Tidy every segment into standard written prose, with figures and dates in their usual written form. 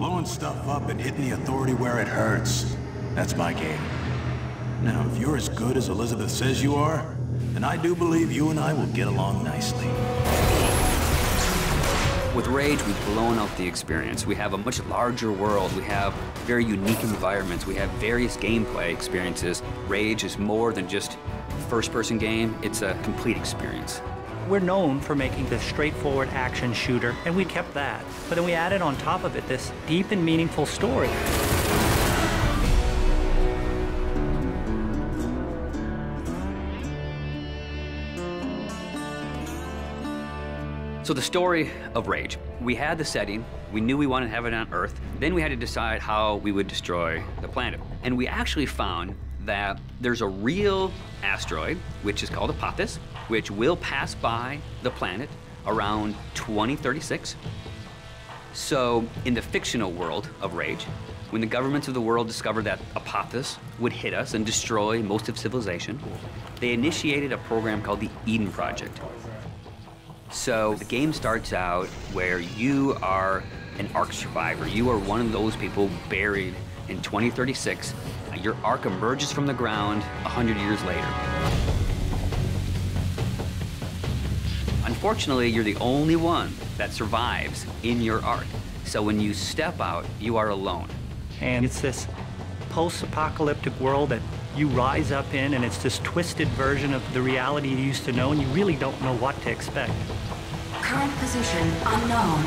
Blowing stuff up and hitting the Authority where it hurts. That's my game. Now, if you're as good as Elizabeth says you are, then I do believe you and I will get along nicely. With Rage, we've blown out the experience. We have a much larger world. We have very unique environments. We have various gameplay experiences. Rage is more than just a first-person game. It's a complete experience. We're known for making this straightforward action shooter, and we kept that. But then we added on top of it this deep and meaningful story. So the story of Rage. We had the setting, we knew we wanted to have it on Earth, then we had to decide how we would destroy the planet. And we actually found that there's a real asteroid, which is called Apophis, which will pass by the planet around 2036. So in the fictional world of Rage, when the governments of the world discovered that Apophis would hit us and destroy most of civilization, they initiated a program called the Eden Project. So the game starts out where you are an Ark survivor. You are one of those people buried in 2036. Your Ark emerges from the ground 100 years later. Unfortunately, you're the only one that survives in your Ark. So when you step out, you are alone. And it's this post-apocalyptic world that you rise up in, and it's this twisted version of the reality you used to know, and you really don't know what to expect. Current position unknown.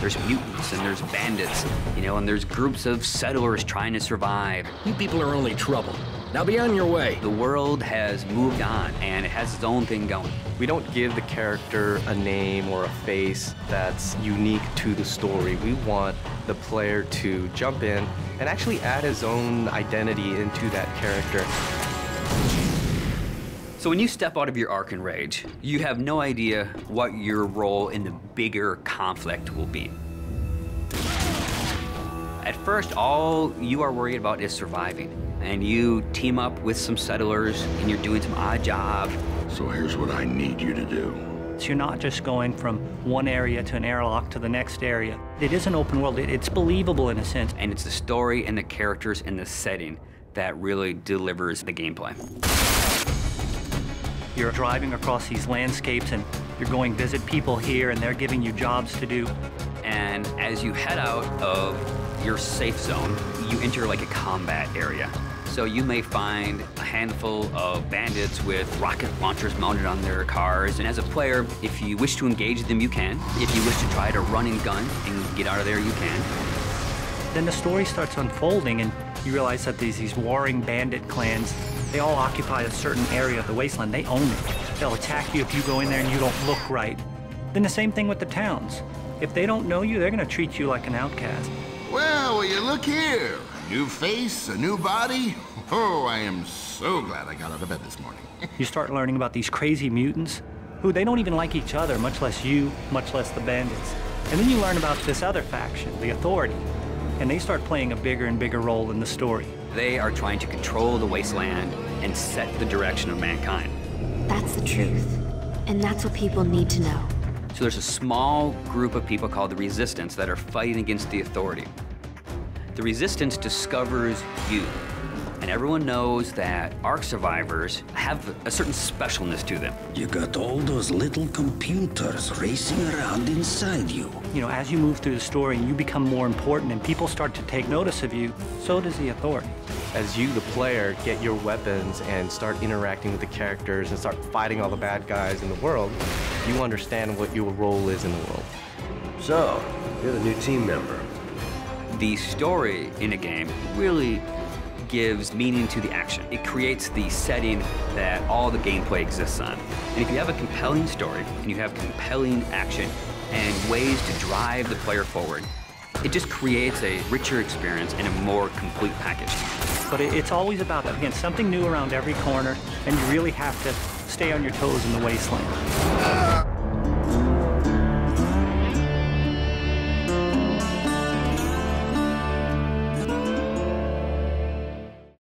There's mutants and there's bandits, you know, and there's groups of settlers trying to survive. You people are only trouble. Now be on your way. The world has moved on, and it has its own thing going. We don't give the character a name or a face that's unique to the story. We want the player to jump in and actually add his own identity into that character. So when you step out of your Ark in Rage, you have no idea what your role in the bigger conflict will be. At first, all you are worried about is surviving. And you team up with some settlers, and you're doing some odd jobs. So here's what I need you to do. So you're not just going from one area to an airlock to the next area. It is an open world. It's believable in a sense. And it's the story and the characters and the setting that really delivers the gameplay. You're driving across these landscapes, and you're going visit people here, and they're giving you jobs to do. And as you head out of your safe zone, you enter like a combat area. So you may find a handful of bandits with rocket launchers mounted on their cars. And as a player, if you wish to engage them, you can. If you wish to try to run and gun and get out of there, you can. Then the story starts unfolding, and you realize that these warring bandit clans, they all occupy a certain area of the wasteland. They own it. They'll attack you if you go in there and you don't look right. Then the same thing with the towns. If they don't know you, they're going to treat you like an outcast. Well, will you look here? A new face, a new body. Oh, I am so glad I got out of bed this morning. You start learning about these crazy mutants who they don't even like each other, much less you, much less the bandits. And then you learn about this other faction, the Authority, and they start playing a bigger and bigger role in the story. They are trying to control the wasteland and set the direction of mankind. That's the truth. And that's what people need to know. So there's a small group of people called the Resistance that are fighting against the Authority. The Resistance discovers you, and everyone knows that Ark survivors have a certain specialness to them. You got all those little computers racing around inside you. You know, as you move through the story, you become more important, and people start to take notice of you, so does the Authority. As you, the player, get your weapons and start interacting with the characters and start fighting all the bad guys in the world, you understand what your role is in the world. So, you're the new team member. The story in a game really gives meaning to the action. It creates the setting that all the gameplay exists on. And if you have a compelling story, and you have compelling action, and ways to drive the player forward, it just creates a richer experience and a more complete package. But it's always about, again, something new around every corner, and you really have to stay on your toes in the wasteland.